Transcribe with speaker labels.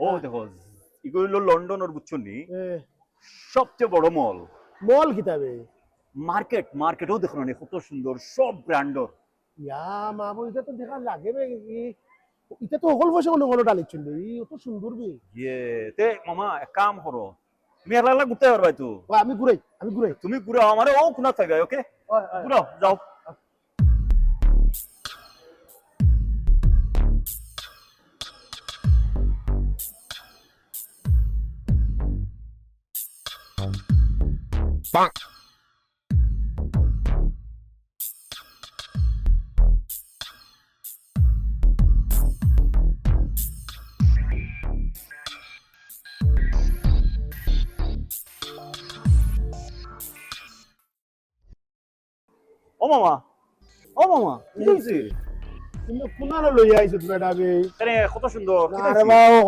Speaker 1: ও দেখো এগুলো হলো লন্ডনের বুঝছনি
Speaker 2: এ,
Speaker 1: সবচেয়ে বড় মল।
Speaker 2: মল কিতাবে
Speaker 1: মার্কেটও দেখো না কত সুন্দর সব ব্র্যান্ডর।
Speaker 2: ইয়া মামু এটা তো দেখা লাগে বে এটা তো অকল পয়সা কোনো কোনো ডালির চলবে ই অত সুন্দর বে
Speaker 1: ইয়ে তে মামা এক কাম করো, তুমি একলা ঘুরতে পারবাই তো।
Speaker 2: ও, আমি ঘুরাই
Speaker 1: তুমি ঘুরে আমারে ও কোনা থাকবে, ওকে
Speaker 2: হয়, হয়।
Speaker 1: ঘুরাও যাও। ও মামা, ও মামা কি হয়েছে?
Speaker 2: কিন্তু কোনালো লইয়া আইছো তুমি এটা বে
Speaker 1: এখানে কত সুন্দর কি
Speaker 2: আরে
Speaker 1: দেখছি?
Speaker 2: বাবা